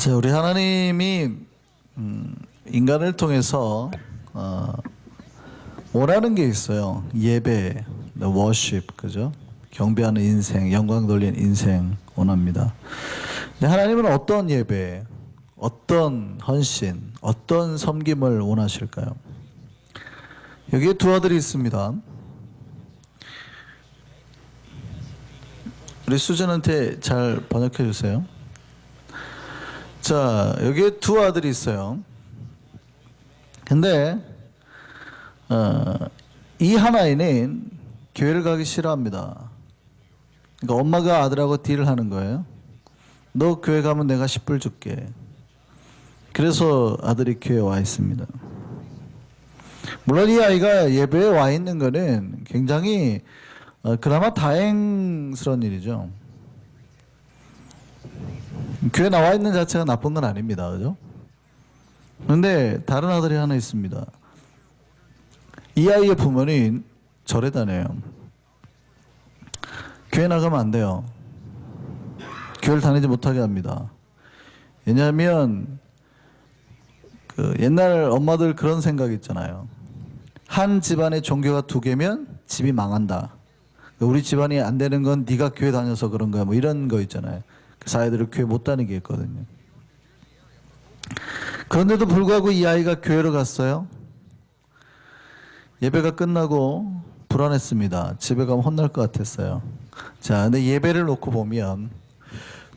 자, 우리 하나님이 인간을 통해서 원하는 게 있어요. 예배, 워십, 그죠? 경배하는 인생, 영광 돌리는 인생 원합니다. 근데 하나님은 어떤 예배, 어떤 헌신, 어떤 섬김을 원하실까요? 여기에 두 아들이 있습니다. 우리 수전한테 잘 번역해 주세요. 자, 여기에 두 아들이 있어요. 근데 이 하나이는 교회를 가기 싫어합니다. 그러니까 엄마가 아들하고 딜을 하는 거예요. 너 교회 가면 내가 10불 줄게. 그래서 아들이 교회에 와 있습니다. 물론 이 아이가 예배에 와 있는 거는 굉장히 그나마 다행스러운 일이죠. 교회 나와 있는 자체가 나쁜 건 아닙니다. 그죠? 그런데 다른 아들이 하나 있습니다. 이 아이의 부모는 절에 다녀요. 교회 나가면 안 돼요. 교회를 다니지 못하게 합니다. 왜냐하면 그 옛날 엄마들 그런 생각 있잖아요. 한 집안의 종교가 두 개면 집이 망한다. 우리 집안이 안 되는 건 네가 교회 다녀서 그런 거야. 뭐 이런 거 있잖아요. 그래서 아이들을 교회 못 다니게 했거든요. 그런데도 불구하고 이 아이가 교회로 갔어요. 예배가 끝나고 불안했습니다. 집에 가면 혼날 것 같았어요. 자, 근데 예배를 놓고 보면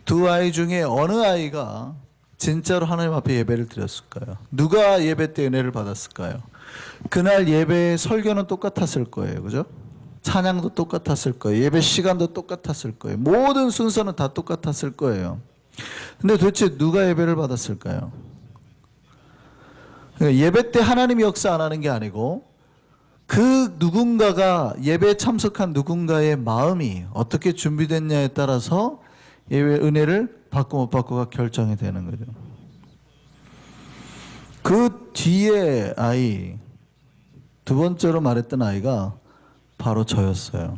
두 아이 중에 어느 아이가 진짜로 하나님 앞에 예배를 드렸을까요? 누가 예배 때 은혜를 받았을까요? 그날 예배의 설교는 똑같았을 거예요. 그죠? 찬양도 똑같았을 거예요. 예배 시간도 똑같았을 거예요. 모든 순서는 다 똑같았을 거예요. 근데 도대체 누가 예배를 받았을까요? 예배 때 하나님이 역사 안 하는 게 아니고 그 누군가가 예배에 참석한 누군가의 마음이 어떻게 준비됐냐에 따라서 예배 은혜를 받고 못 받고가 결정이 되는 거죠. 그 뒤에 아이, 두 번째로 말했던 아이가 바로 저였어요.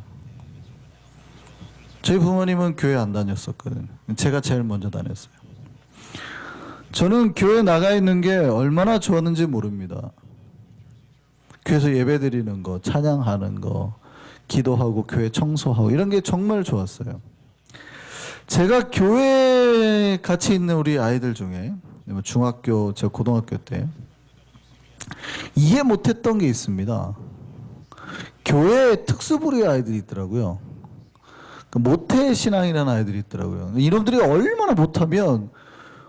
저희 부모님은 교회 안 다녔었거든요. 제가 제일 먼저 다녔어요. 저는 교회 나가 있는 게 얼마나 좋았는지 모릅니다. 교회에서 예배 드리는 거, 찬양하는 거, 기도하고 교회 청소하고 이런 게 정말 좋았어요. 제가 교회에 같이 있는 우리 아이들 중에 중학교, 제가 고등학교 때 이해 못했던 게 있습니다. 교회에 특수부류의 아이들이 있더라고요. 모태 신앙이라는 아이들이 있더라고요. 이놈들이 얼마나 못하면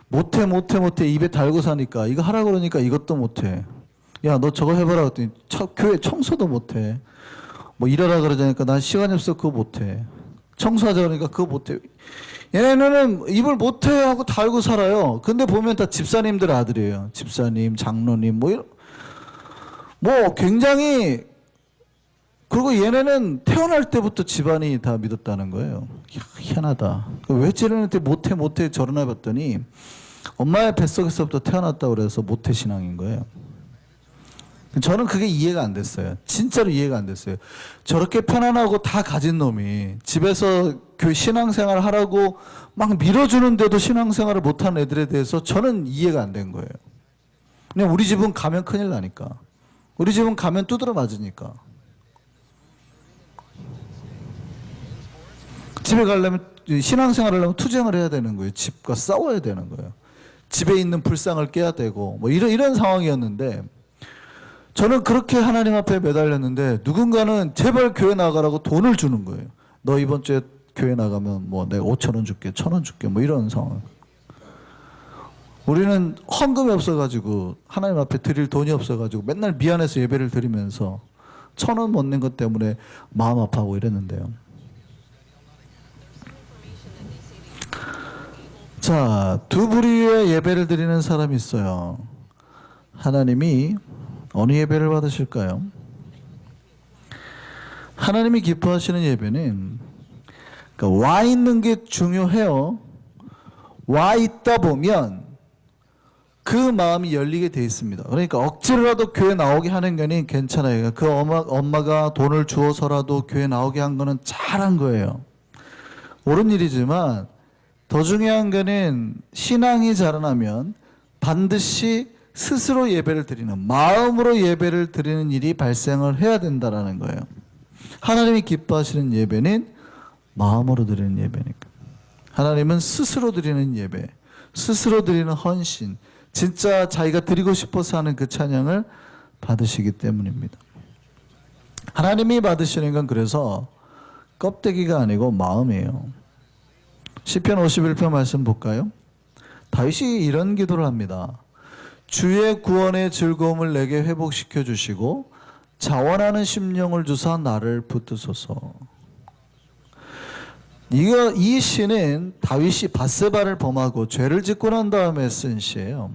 못해 입에 달고 사니까 이거 하라 그러니까 이것도 못해. 야, 너 저거 해봐라 그랬더니 교회 청소도 못해. 뭐 일하라 그러자니까 난 시간이 없어 그거 못해. 청소하자 그러니까 그거 못해. 얘네는 입을 못해 하고 달고 살아요. 근데 보면 다 집사님들 아들이에요. 집사님, 장로님 뭐 굉장히. 그리고 얘네는 태어날 때부터 집안이 다 믿었다는 거예요. 희한하다. 왜 쟤네한테 못해 저러나 봤더니 엄마의 뱃속에서부터 태어났다고 그래서 모태 신앙인 거예요. 저는 그게 이해가 안 됐어요. 진짜로 이해가 안 됐어요. 저렇게 편안하고 다 가진 놈이 집에서 신앙생활 하라고 막 밀어주는데도 신앙생활을 못하는 애들에 대해서 저는 이해가 안 된 거예요. 그냥 우리 집은 가면 큰일 나니까. 우리 집은 가면 두드러 맞으니까. 집에 가려면 신앙생활을 하려면 투쟁을 해야 되는 거예요. 집과 싸워야 되는 거예요. 집에 있는 불상을 깨야 되고 뭐 이런 상황이었는데 저는 그렇게 하나님 앞에 매달렸는데 누군가는 제발 교회 나가라고 돈을 주는 거예요. 너 이번 주에 교회 나가면 뭐 내가 5,000원 줄게, 1,000원 줄게 뭐 이런 상황. 우리는 헌금이 없어가지고 하나님 앞에 드릴 돈이 없어가지고 맨날 미안해서 예배를 드리면서 1,000원 못 낸 것 때문에 마음 아파하고 이랬는데요. 자, 두 부류의 예배를 드리는 사람이 있어요. 하나님이 어느 예배를 받으실까요? 하나님이 기뻐하시는 예배는 그러니까 와 있는 게 중요해요. 와 있다 보면 그 마음이 열리게 돼 있습니다. 그러니까 억지로라도 교회 나오게 하는 거는 괜찮아요. 그 엄마가 돈을 주어서라도 교회 나오게 한 거는 잘한 거예요. 옳은 일이지만 더 중요한 거는 신앙이 자라나면 반드시 스스로 예배를 드리는, 마음으로 예배를 드리는 일이 발생을 해야 된다라는 거예요. 하나님이 기뻐하시는 예배는 마음으로 드리는 예배니까. 하나님은 스스로 드리는 예배, 스스로 드리는 헌신, 진짜 자기가 드리고 싶어서 하는 그 찬양을 받으시기 때문입니다. 하나님이 받으시는 건 그래서 껍데기가 아니고 마음이에요. 시편 51편 말씀 볼까요? 다윗이 이런 기도를 합니다. 주의 구원의 즐거움을 내게 회복시켜 주시고 자원하는 심령을 주사 나를 붙드소서. 이 시는 다윗이 밧세바를 범하고 죄를 짓고 난 다음에 쓴 시예요.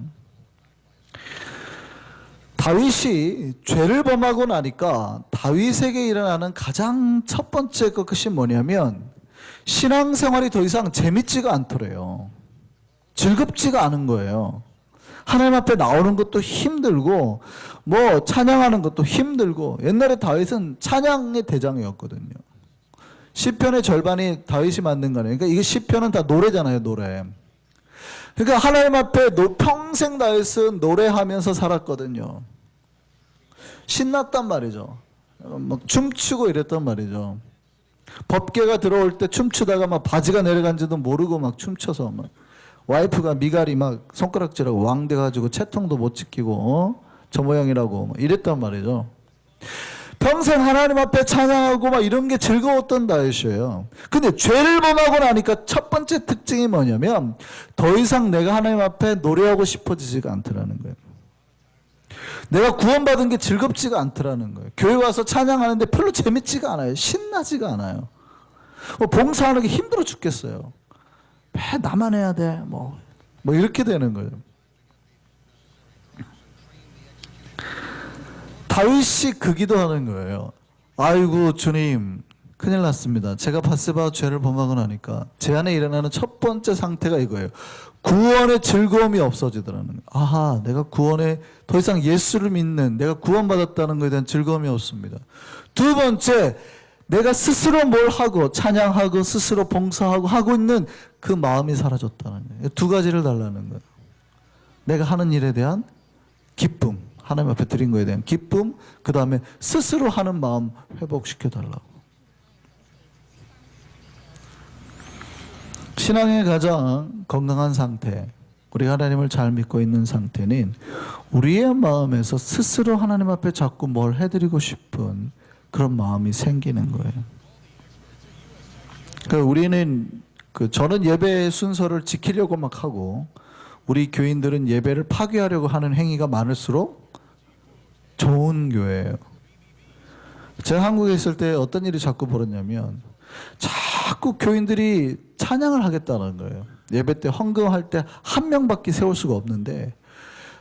다윗이 죄를 범하고 나니까 다윗에게 일어나는 가장 첫 번째 것이 뭐냐면 신앙생활이 더 이상 재밌지가 않더래요. 즐겁지가 않은 거예요. 하나님 앞에 나오는 것도 힘들고 뭐 찬양하는 것도 힘들고. 옛날에 다윗은 찬양의 대장이었거든요. 시편의 절반이 다윗이 만든 거네요. 그러니까 이게 시편은 다 노래잖아요, 노래. 그러니까 하나님 앞에 평생 다윗은 노래하면서 살았거든요. 신났단 말이죠. 막 춤추고 이랬단 말이죠. 법궤가 들어올 때 춤추다가 막 바지가 내려간지도 모르고 막 춤춰서 막 와이프가 미갈이 막 손가락질하고 왕돼 가지고 채통도 못 지키고 저 모양이라고 막 이랬단 말이죠. 평생 하나님 앞에 찬양하고 막 이런 게 즐거웠던 다윗이에요. 근데 죄를 범하고 나니까 첫 번째 특징이 뭐냐면 더 이상 내가 하나님 앞에 노래하고 싶어지지가 않더라는 거예요. 내가 구원받은 게 즐겁지가 않더라는 거예요. 교회 와서 찬양하는데 별로 재밌지가 않아요. 신나지가 않아요. 봉사하는 게 힘들어 죽겠어요. 왜 나만 해야 돼? 뭐 이렇게 되는 거예요. 다윗이 그 기도하는 거예요. 아이고 주님, 큰일 났습니다. 제가 밧세바 죄를 범하고 나니까 제 안에 일어나는 첫 번째 상태가 이거예요. 구원의 즐거움이 없어지더라는 거예요. 아하, 내가 구원에 더 이상 예수를 믿는, 내가 구원받았다는 것에 대한 즐거움이 없습니다. 두 번째, 내가 스스로 뭘 하고 찬양하고 스스로 봉사하고 하고 있는 그 마음이 사라졌다는 거예요. 두 가지를 달라는 거예요. 내가 하는 일에 대한 기쁨, 하나님 앞에 드린 거에 대한 기쁨, 그 다음에 스스로 하는 마음 회복시켜 달라고. 신앙의 가장 건강한 상태, 우리가 하나님을 잘 믿고 있는 상태는 우리의 마음에서 스스로 하나님 앞에 자꾸 뭘 해드리고 싶은 그런 마음이 생기는 거예요. 그러니까 우리는 저는 예배 순서를 지키려고 막 하고 우리 교인들은 예배를 파괴하려고 하는 행위가 많을수록 좋은 교회예요. 제가 한국에 있을 때 어떤 일이 자꾸 벌어졌냐면 자꾸 교인들이 찬양을 하겠다는 거예요. 예배 때 헌금할 때 한 명밖에 세울 수가 없는데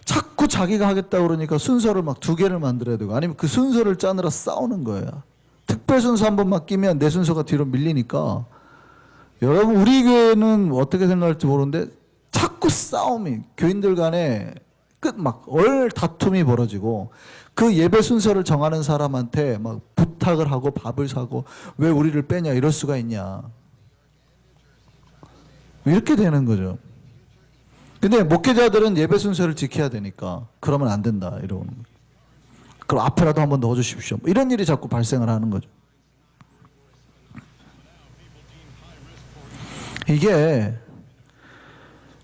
자꾸 자기가 하겠다고 그러니까 순서를 막 두 개를 만들어야 되고 아니면 그 순서를 짜느라 싸우는 거예요. 특별 순서 한 번 맡기면 내 순서가 뒤로 밀리니까 여러분 우리 교회는 어떻게 생각할지 모르는데 자꾸 싸움이 교인들 간에 막 다툼이 벌어지고 그 예배 순서를 정하는 사람한테 막 부탁을 하고 밥을 사고 왜 우리를 빼냐 이럴 수가 있냐 이렇게 되는 거죠. 근데 목회자들은 예배 순서를 지켜야 되니까 그러면 안 된다 이러는 거예요. 그럼 앞에라도 한번 넣어주십시오. 이런 일이 자꾸 발생을 하는 거죠. 이게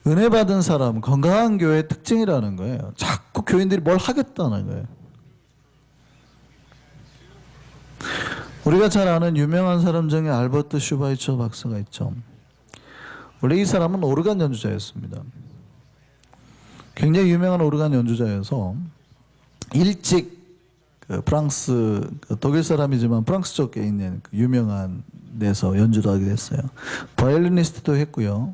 은혜 받은 사람, 건강한 교회의 특징이라는 거예요. 자꾸 교인들이 뭘 하겠다는 거예요. 우리가 잘 아는 유명한 사람 중에 알버트 슈바이처 박사가 있죠. 원래 이 사람은 오르간 연주자였습니다. 굉장히 유명한 오르간 연주자여서 일찍 프랑스, 독일 사람이지만 프랑스 쪽에 있는 유명한 데서 연주도 하게 됐어요. 바이올리니스트도 했고요.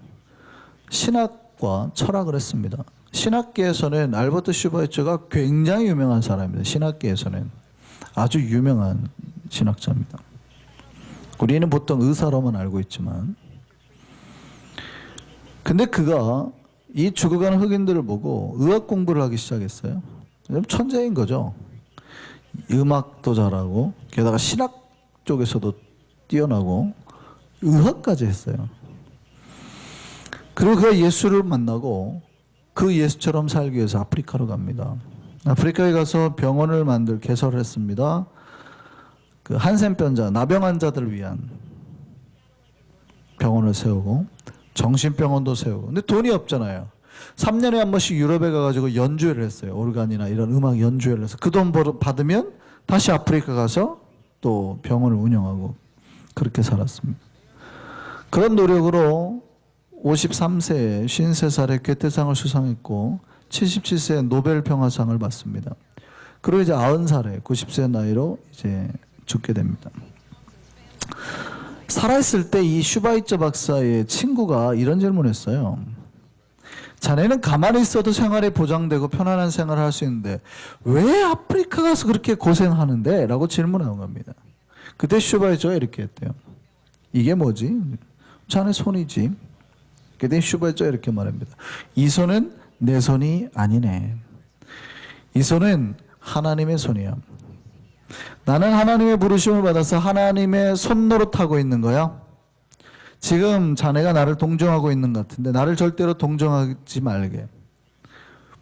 신학과 철학을 했습니다. 신학계에서는 알버트 슈바이처가 굉장히 유명한 사람입니다. 신학계에서는 아주 유명한 신학자입니다. 우리는 보통 의사로만 알고 있지만 근데 그가 이 죽어가는 흑인들을 보고 의학 공부를 하기 시작했어요. 천재인 거죠. 음악도 잘하고 게다가 신학 쪽에서도 뛰어나고 의학까지 했어요. 그리고 그가 예수를 만나고 그 예수처럼 살기 위해서 아프리카로 갑니다. 아프리카에 가서 병원을 개설했습니다. 그 한센병자, 나병 환자들을 위한 병원을 세우고 정신병원도 세우고. 근데 돈이 없잖아요. 3년에 한 번씩 유럽에 가가지고 연주회를 했어요. 오르간이나 이런 음악 연주회를 해서 그 돈 받으면 다시 아프리카 가서 또 병원을 운영하고 그렇게 살았습니다. 그런 노력으로 53세에 53살에 괴테상을 수상했고 77세에 노벨 평화상을 받습니다. 그리고 이제 90살에 90세 나이로 이제 죽게 됩니다. 살아있을 때 이 슈바이처 박사의 친구가 이런 질문을 했어요. 자네는 가만히 있어도 생활이 보장되고 편안한 생활을 할 수 있는데 왜 아프리카 가서 그렇게 고생하는데? 라고 질문한 겁니다. 그때 슈바이처가 이렇게 했대요. 이게 뭐지? 자네 손이지. 그때 슈바이처가 이렇게 말합니다. 이 손은 내 손이 아니네. 이 손은 하나님의 손이야. 나는 하나님의 부르심을 받아서 하나님의 손노릇하고 있는 거야. 지금 자네가 나를 동정하고 있는 것 같은데 나를 절대로 동정하지 말게.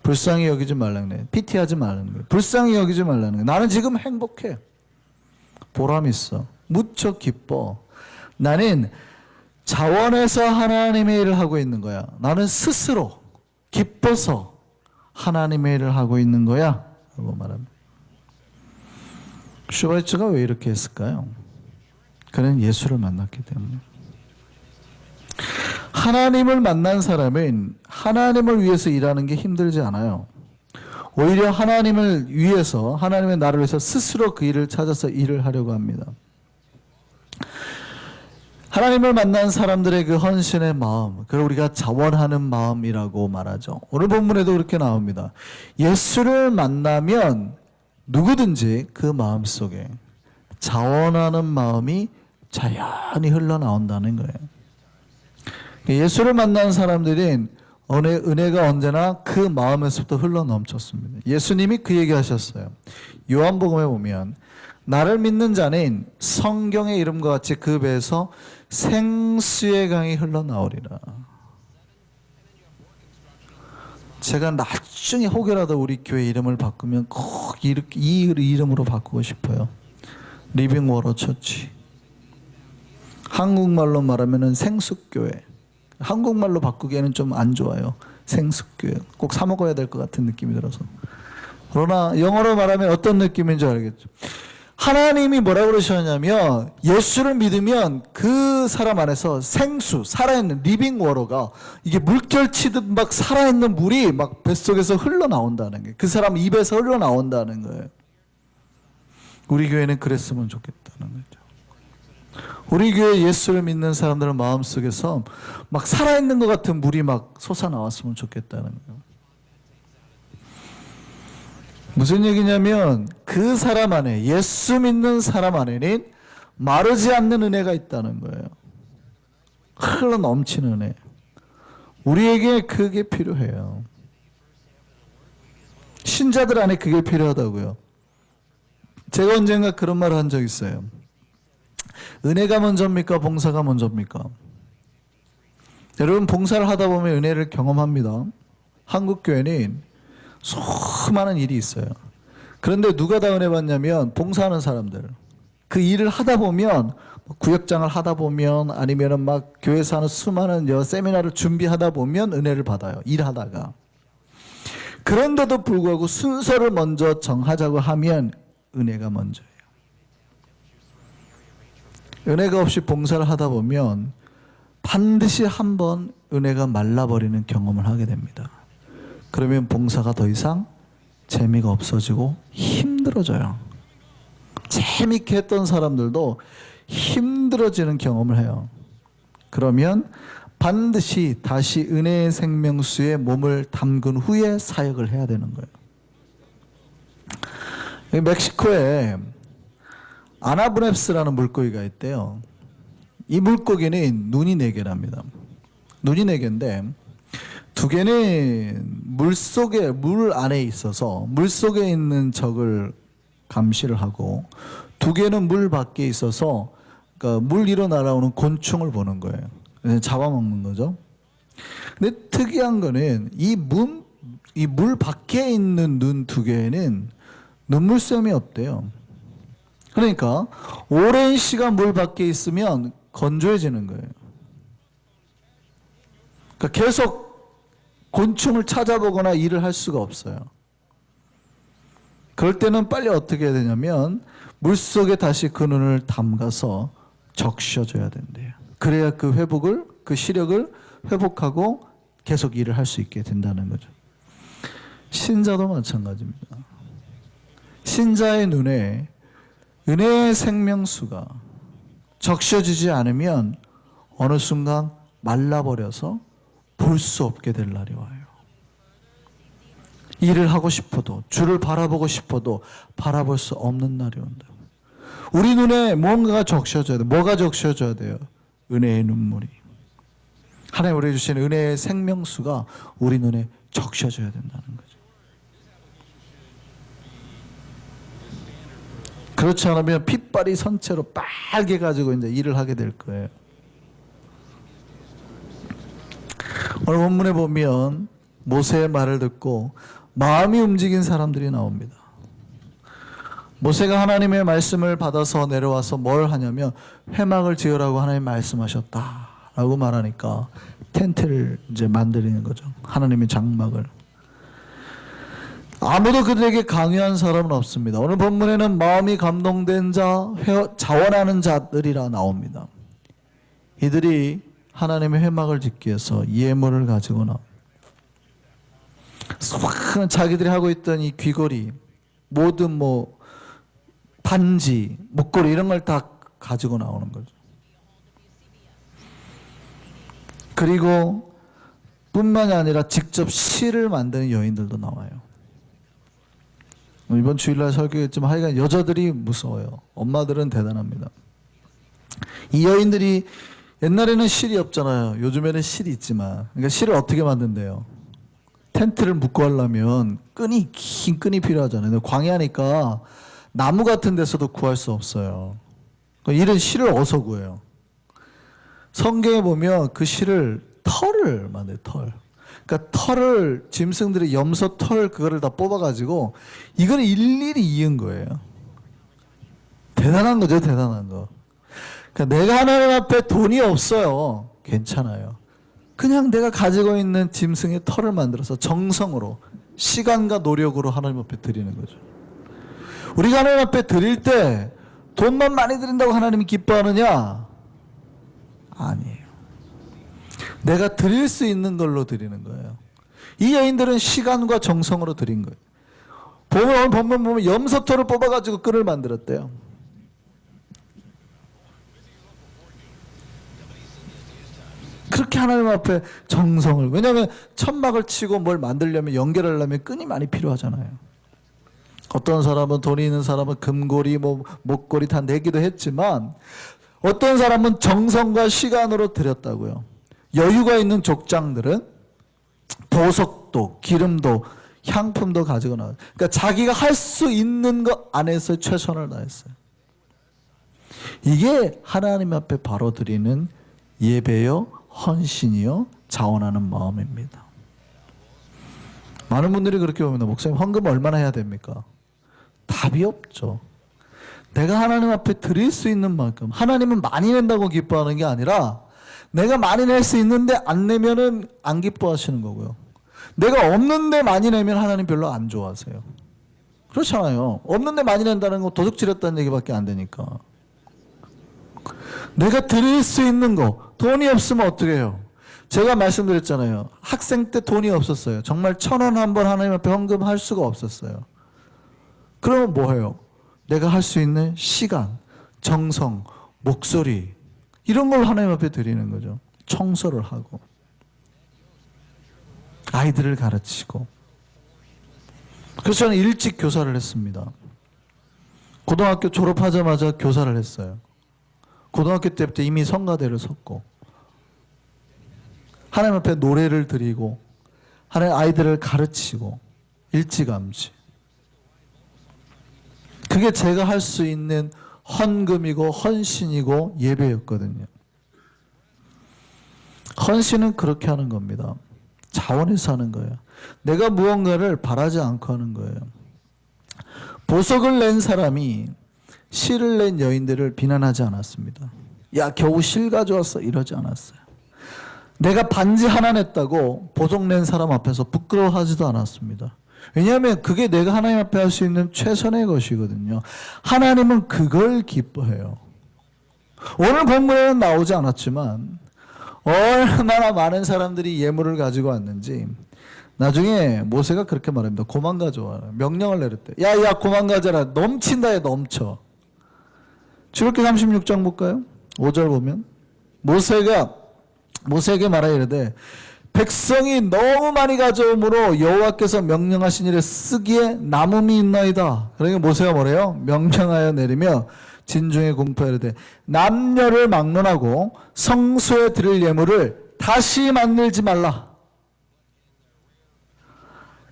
불쌍히 여기지 말라는 거예요. 피티하지 말라는 거예요. 불쌍히 여기지 말라는 거예요. 나는 지금 행복해. 보람 있어. 무척 기뻐. 나는 자원해서 하나님의 일을 하고 있는 거야. 나는 스스로 기뻐서 하나님의 일을 하고 있는 거야. 라고 말합니다. 슈바이처가 왜 이렇게 했을까요? 그는 예수를 만났기 때문에. 하나님을 만난 사람은 하나님을 위해서 일하는 게 힘들지 않아요. 오히려 하나님을 위해서, 하나님의 나를 위해서 스스로 그 일을 찾아서 일을 하려고 합니다. 하나님을 만난 사람들의 그 헌신의 마음, 그걸 우리가 자원하는 마음이라고 말하죠. 오늘 본문에도 그렇게 나옵니다. 예수를 만나면 누구든지 그 마음 속에 자원하는 마음이 자연히 흘러나온다는 거예요. 예수를 만난 사람들은 은혜가 언제나 그 마음에서부터 흘러넘쳤습니다. 예수님이 그 얘기 하셨어요. 요한복음에 보면 나를 믿는 자는 성경의 이름과 같이 그 배에서 생수의 강이 흘러나오리라. 제가 나중에 혹여라도 우리 교회 이름을 바꾸면 꼭 이 이름으로 바꾸고 싶어요. 리빙 워터 처치. 한국말로 말하면 생수교회. 한국말로 바꾸기에는 좀 안 좋아요. 생수교회. 꼭 사 먹어야 될 것 같은 느낌이 들어서. 그러나 영어로 말하면 어떤 느낌인지 알겠죠. 하나님이 뭐라고 그러셨냐면 예수를 믿으면 그 사람 안에서 생수, 살아있는 리빙 워터가 이게 물결 치듯 막 살아있는 물이 막 뱃속에서 흘러나온다는 게, 그 사람 입에서 흘러나온다는 거예요. 우리 교회는 그랬으면 좋겠다는 거죠. 우리 교회 예수를 믿는 사람들의 마음속에서 막 살아있는 것 같은 물이 막 솟아나왔으면 좋겠다는 거예요. 무슨 얘기냐면 그 사람 안에, 예수 믿는 사람 안에는 마르지 않는 은혜가 있다는 거예요. 흘러 넘치는 은혜. 우리에게 그게 필요해요. 신자들 안에 그게 필요하다고요. 제가 언젠가 그런 말을 한 적 있어요. 은혜가 먼저입니까? 봉사가 먼저입니까? 여러분, 봉사를 하다 보면 은혜를 경험합니다. 한국교회는 수많은 일이 있어요. 그런데 누가 다 은혜 받냐면 봉사하는 사람들. 그 일을 하다 보면, 구역장을 하다 보면, 아니면 막 교회에서 하는 수많은 세미나를 준비하다 보면 은혜를 받아요. 일하다가. 그런데도 불구하고 순서를 먼저 정하자고 하면 은혜가 먼저예요. 은혜가 없이 봉사를 하다 보면 반드시 한번 은혜가 말라버리는 경험을 하게 됩니다. 그러면 봉사가 더 이상 재미가 없어지고 힘들어져요. 재밌게 했던 사람들도 힘들어지는 경험을 해요. 그러면 반드시 다시 은혜의 생명수에 몸을 담근 후에 사역을 해야 되는 거예요. 멕시코에 아나브랩스라는 물고기가 있대요. 이 물고기는 눈이 4개랍니다. 눈이 4개인데 두 개는 물 안에 있어서 물 속에 있는 적을 감시를 하고, 두 개는 물 밖에 있어서 그러니까 물 위로 날아오는 곤충을 보는 거예요. 잡아먹는 거죠. 근데 특이한 거는 이 물 밖에 있는 눈 두 개에는 눈물샘이 없대요. 그러니까 오랜 시간 물 밖에 있으면 건조해지는 거예요. 그러니까 계속 곤충을 찾아보거나 일을 할 수가 없어요. 그럴 때는 빨리 어떻게 해야 되냐면 물속에 다시 그 눈을 담가서 적셔줘야 된대요. 그래야 그 시력을 회복하고 계속 일을 할 수 있게 된다는 거죠. 신자도 마찬가지입니다. 신자의 눈에 은혜의 생명수가 적셔지지 않으면 어느 순간 말라버려서 볼 수 없게 될 날이 와요. 일을 하고 싶어도, 주를 바라보고 싶어도 바라볼 수 없는 날이 온다. 우리 눈에 뭔가가 적셔져야 돼요. 뭐가 적셔져야 돼요? 은혜의 눈물이. 하나님 우리에게 주신 은혜의 생명수가 우리 눈에 적셔져야 된다는 거죠. 그렇지 않으면 핏발이 선체로 빨개 가지고 이제 일을 하게 될 거예요. 오늘 본문에 보면 모세의 말을 듣고 마음이 움직인 사람들이 나옵니다. 모세가 하나님의 말씀을 받아서 내려와서 뭘 하냐면 회막을 지으라고 하나님 말씀하셨다라고 말하니까 텐트를 이제 만드는 거죠. 하나님의 장막을. 아무도 그들에게 강요한 사람은 없습니다. 오늘 본문에는 마음이 감동된 자, 자원하는 자들이라 나옵니다. 이들이 하나님의 회막을 짓기 위해서 예물을 가지고 나옵니다. 수많은 자기들이 하고 있던 이 귀걸이, 모든 반지, 목걸이 이런 걸 다 가지고 나오는 거죠. 그리고 뿐만이 아니라 직접 실을 만드는 여인들도 나와요. 이번 주일날 설교했지만 하여간 여자들이 무서워요. 엄마들은 대단합니다. 이 여인들이 옛날에는 실이 없잖아요. 요즘에는 실이 있지만. 그러니까 실을 어떻게 만든대요? 텐트를 묶고 하려면 긴 끈이 필요하잖아요. 광야니까 나무 같은 데서도 구할 수 없어요. 그러니까 이런 실을 어디서 구해요? 성경에 보면 그 실을 털을 만들어요. 털. 그러니까 털을 짐승들이 염소 털 그거를 다 뽑아가지고 이걸 일일이 이은 거예요. 대단한 거죠, 대단한 거. 그러니까 내가 하나님 앞에 돈이 없어요. 괜찮아요. 그냥 내가 가지고 있는 짐승의 털을 만들어서 정성으로 시간과 노력으로 하나님 앞에 드리는 거죠. 우리가 하나님 앞에 드릴 때 돈만 많이 드린다고 하나님이 기뻐하느냐? 아니에요. 내가 드릴 수 있는 걸로 드리는 거예요. 이 여인들은 시간과 정성으로 드린 거예요. 오늘 본문 보면 염소털을 뽑아가지고 끈을 만들었대요. 그렇게 하나님 앞에 정성을. 왜냐하면 천막을 치고 뭘 만들려면 연결하려면 끈이 많이 필요하잖아요. 어떤 사람은 돈이 있는 사람은 금고리, 목걸이 다 내기도 했지만 어떤 사람은 정성과 시간으로 드렸다고요. 여유가 있는 족장들은 보석도, 기름도, 향품도 가지고 나와요. 그러니까 자기가 할 수 있는 것 안에서 최선을 다했어요. 이게 하나님 앞에 바로 드리는 예배요, 헌신이요, 자원하는 마음입니다. 많은 분들이 그렇게 봅니다. 목사님, 헌금 얼마나 해야 됩니까? 답이 없죠. 내가 하나님 앞에 드릴 수 있는 만큼. 하나님은 많이 낸다고 기뻐하는 게 아니라 내가 많이 낼 수 있는데 안 내면은 안 기뻐하시는 거고요. 내가 없는데 많이 내면 하나님 별로 안 좋아하세요. 그렇잖아요. 없는데 많이 낸다는 거 도둑질했다는 얘기밖에 안 되니까. 내가 드릴 수 있는 거, 돈이 없으면 어떻게 해요? 제가 말씀드렸잖아요. 학생 때 돈이 없었어요. 정말 1,000원 한번 하나님 앞에 헌금할 수가 없었어요. 그러면 뭐 해요? 내가 할 수 있는 시간, 정성, 목소리 이런 걸 하나님 앞에 드리는 거죠. 청소를 하고 아이들을 가르치고. 그래서 저는 일찍 교사를 했습니다. 고등학교 졸업하자마자 교사를 했어요. 고등학교 때부터 이미 성가대를 섰고 하나님 앞에 노래를 드리고 하나님 아이들을 가르치고 일찌감치. 그게 제가 할 수 있는 헌금이고 헌신이고 예배였거든요. 헌신은 그렇게 하는 겁니다. 자원해서 하는 거예요. 내가 무언가를 바라지 않고 하는 거예요. 보석을 낸 사람이 실을 낸 여인들을 비난하지 않았습니다. 야, 겨우 실 가져왔어, 이러지 않았어요. 내가 반지 하나 냈다고 보석 낸 사람 앞에서 부끄러워하지도 않았습니다. 왜냐하면 그게 내가 하나님 앞에 할 수 있는 최선의 것이거든요. 하나님은 그걸 기뻐해요. 오늘 본문에는 나오지 않았지만 얼마나 많은 사람들이 예물을 가지고 왔는지 나중에 모세가 그렇게 말합니다. 고만 가져와라. 명령을 내렸대. 야, 고만 가져라. 넘친다에 넘쳐. 출애굽기 36장 볼까요? 5절 보면 모세에게 말하여 이르되 백성이 너무 많이 가져오므로 여호와께서 명령하신 일에 쓰기에 남음이 있나이다. 그러니까 모세가 뭐래요? 명령하여 내리며 진중에 공포하여 이르되 남녀를 막론하고 성소에 드릴 예물을 다시 만들지 말라.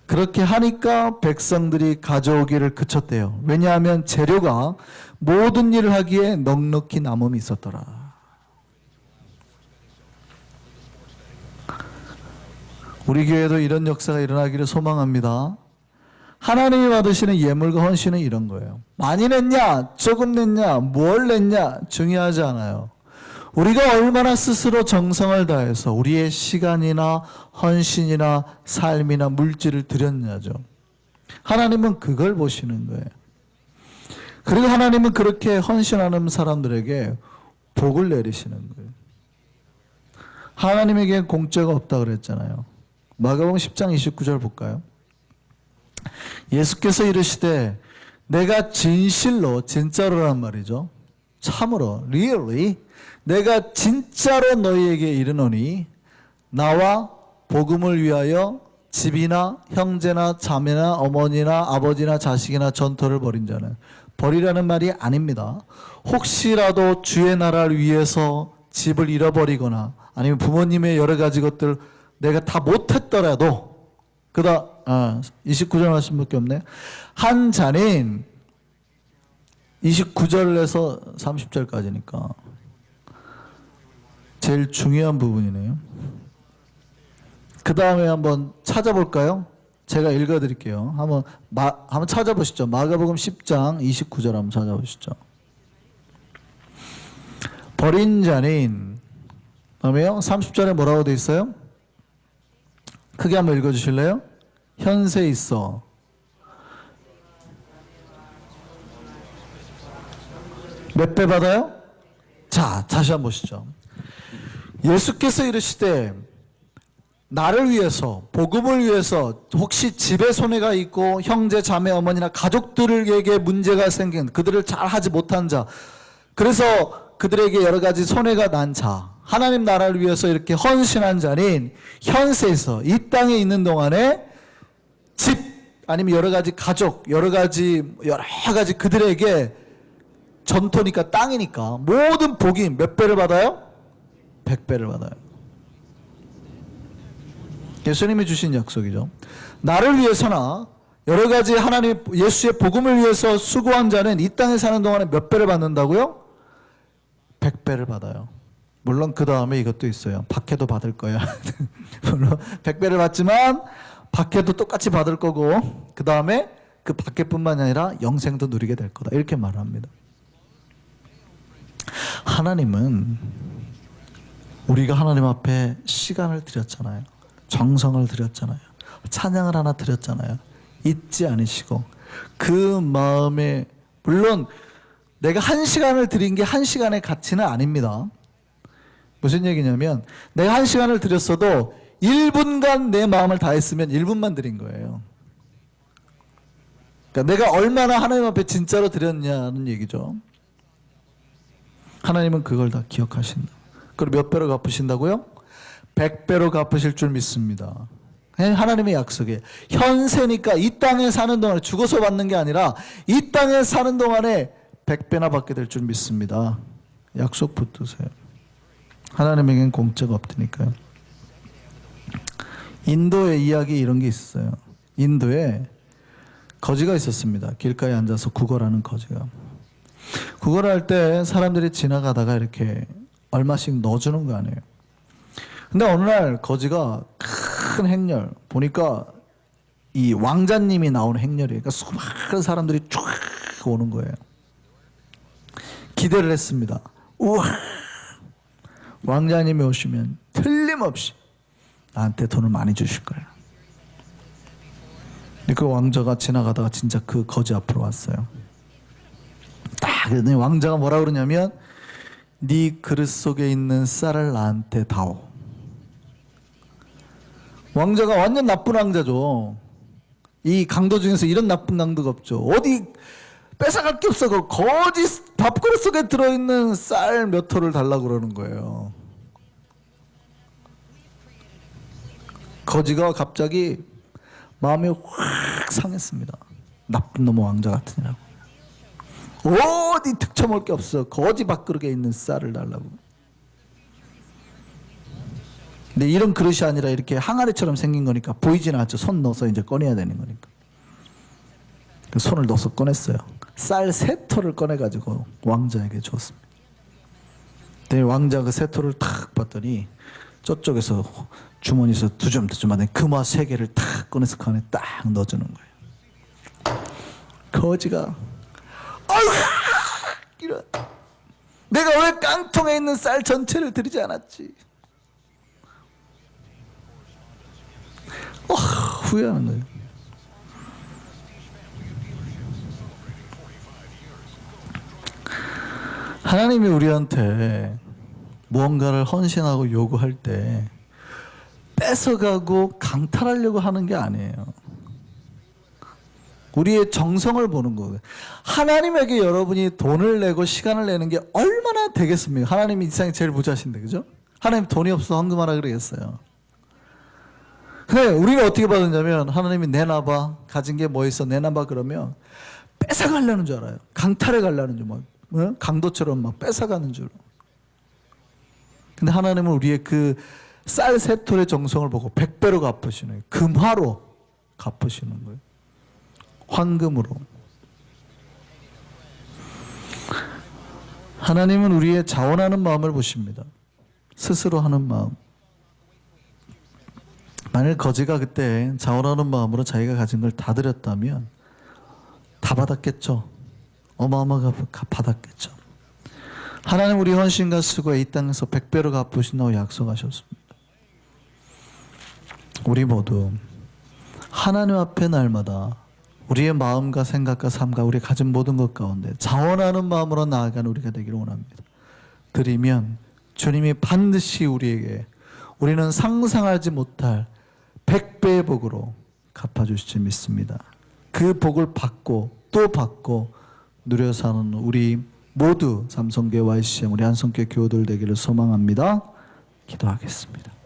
그렇게 하니까 백성들이 가져오기를 그쳤대요. 왜냐하면 재료가 모든 일을 하기에 넉넉히 남음이 있었더라. 우리 교회도 이런 역사가 일어나기를 소망합니다. 하나님이 받으시는 예물과 헌신은 이런 거예요. 많이 냈냐, 조금 냈냐, 뭘 냈냐 중요하지 않아요. 우리가 얼마나 스스로 정성을 다해서 우리의 시간이나 헌신이나 삶이나 물질을 드렸냐죠. 하나님은 그걸 보시는 거예요. 그리고 하나님은 그렇게 헌신하는 사람들에게 복을 내리시는 거예요. 하나님에게 공짜가 없다 그랬잖아요. 마가복음 10장 29절 볼까요? 예수께서 이르시되 내가 진실로, 진짜로란 말이죠. 참으로, really, 내가 진짜로 너희에게 이르노니 나와 복음을 위하여 집이나 형제나 자매나 어머니나 아버지나 자식이나 전토를 벌인 자는, 벌이라는 말이 아닙니다. 혹시라도 주의 나라를 위해서 집을 잃어버리거나 아니면 부모님의 여러 가지 것들 내가 다 못했더라도 29절 말씀밖에 없네. 한 자는 29절에서 30절까지니까 제일 중요한 부분이네요. 그 다음에 한번 찾아볼까요? 제가 읽어드릴게요. 한번 찾아보시죠. 마가복음 10장 29절 한번 찾아보시죠. 버린 자는, 다음에요. 30절에 뭐라고 돼 있어요? 크게 한번 읽어주실래요? 현세 있어. 몇 배 받아요? 자, 다시 한번 보시죠. 예수께서 이르시되 나를 위해서, 복음을 위해서 혹시 집에 손해가 있고 형제, 자매, 어머니나 가족들에게 문제가 생긴, 그들을 잘 하지 못한 자, 그래서 그들에게 여러 가지 손해가 난 자, 하나님 나라를 위해서 이렇게 헌신한 자는 현세에서 이 땅에 있는 동안에 집 아니면 여러 가지 가족, 여러 가지 그들에게 전토니까 땅이니까 모든 복이 몇 배를 받아요? 100배를 받아요. 예수님이 주신 약속이죠. 나를 위해서나 여러 가지 하나님 예수의 복음을 위해서 수고한 자는 이 땅에 사는 동안에 몇 배를 받는다고요? 100배를 받아요. 물론 그 다음에 이것도 있어요. 박해도 받을 거야. 물론 100배를 받지만 박해도 똑같이 받을 거고 그 다음에 그 박해뿐만 아니라 영생도 누리게 될 거다. 이렇게 말합니다. 하나님은 우리가 하나님 앞에 시간을 드렸잖아요. 정성을 드렸잖아요. 찬양을 하나 드렸잖아요. 잊지 않으시고 그 마음에, 물론 내가 1시간을 드린 게 1시간의 가치는 아닙니다. 무슨 얘기냐면 내가 1시간을 드렸어도 1분간 내 마음을 다했으면 1분만 드린 거예요. 그러니까 내가 얼마나 하나님 앞에 진짜로 드렸냐는 얘기죠. 하나님은 그걸 다 기억하신다. 그리고 몇 배로 갚으신다고요? 100배로 갚으실 줄 믿습니다. 하나님의 약속이에요. 현세니까 이 땅에 사는 동안에 죽어서 받는 게 아니라 이 땅에 사는 동안에 100배나 받게 될 줄 믿습니다. 약속 붙드세요. 하나님에겐 공짜가 없으니까요. 인도의 이야기 이런 게 있어요. 인도에 거지가 있었습니다. 길가에 앉아서 구걸하는 거지가. 구걸할 때 사람들이 지나가다가 이렇게 얼마씩 넣어주는 거 아니에요. 근데 어느 날 거지가 큰 행렬 보니까 이 왕자님이 나오는 행렬이에요. 그러니까 수많은 사람들이 쫙 오는 거예요. 기대를 했습니다. 우와, 왕자님이 오시면 틀림없이 나한테 돈을 많이 주실 거야. 근데 그 왕자가 지나가다가 진짜 그 거지 앞으로 왔어요. 딱 그랬더니 왕자가 뭐라 그러냐면, 네 그릇 속에 있는 쌀을 나한테 다오. 왕자가 완전 나쁜 왕자죠. 이 강도 중에서 이런 나쁜 강도가 없죠. 어디 뺏어갈 게 없어. 그 거지 밥그릇 속에 들어있는 쌀 몇 톨을 달라고 그러는 거예요. 거지가 갑자기 마음이 확 상했습니다. 나쁜 놈의 왕자 같으니라고. 어디 득쳐먹을 게 없어. 거지 밥그릇에 있는 쌀을 달라고. 근데 이런 그릇이 아니라 이렇게 항아리처럼 생긴 거니까 보이지는 않죠. 손 넣어서 이제 꺼내야 되는 거니까. 손을 넣어서 꺼냈어요. 쌀 3톨을 꺼내가지고 왕자에게 줬습니다. 근데 왕자가 그 3톨을 탁 봤더니 저쪽에서 주머니에서 두줌두줌하더니 금화 3개를 탁 꺼내서 그 안에 딱 넣어주는 거예요. 거지가 아이고, 이런, 내가 왜 깡통에 있는 쌀 전체를 드리지 않았지? 후회하는 거예요. 하나님이 우리한테 무언가를 헌신하고 요구할 때 뺏어가고 강탈하려고 하는 게 아니에요. 우리의 정성을 보는 거예요. 하나님에게 여러분이 돈을 내고 시간을 내는 게 얼마나 되겠습니까? 하나님이 이 세상에 제일 부자신데, 그죠? 하나님 돈이 없어 헌금하라 그러겠어요. 근데 우리는 어떻게 받느냐면, 하나님이 내놔봐, 가진 게 뭐 있어 내놔봐 그러면 뺏어가려는 줄 알아요. 강탈해 가려는 줄, 막 강도처럼 막 뺏어가는 줄. 근데 하나님은 우리의 그 쌀 3톨의 정성을 보고 100배로 갚으시는 거예요. 금화로 갚으시는 거예요. 황금으로. 하나님은 우리의 자원하는 마음을 보십니다. 스스로 하는 마음. 만일 거지가 그때 자원하는 마음으로 자기가 가진 걸 다 드렸다면 다 받았겠죠. 어마어마하게 받았겠죠. 하나님 우리 헌신과 수고에 이 땅에서 100배로 갚으신다고 약속하셨습니다. 우리 모두 하나님 앞에 날마다 우리의 마음과 생각과 삶과 우리 가진 모든 것 가운데 자원하는 마음으로 나아가는 우리가 되기를 원합니다. 드리면 주님이 반드시 우리에게 우리는 상상하지 못할 100배의 복으로 갚아주실 줄 믿습니다. 그 복을 받고 또 받고 누려 사는 우리 모두 삼성교회 YCM 우리 한성교회 교우들 되기를 소망합니다. 기도하겠습니다.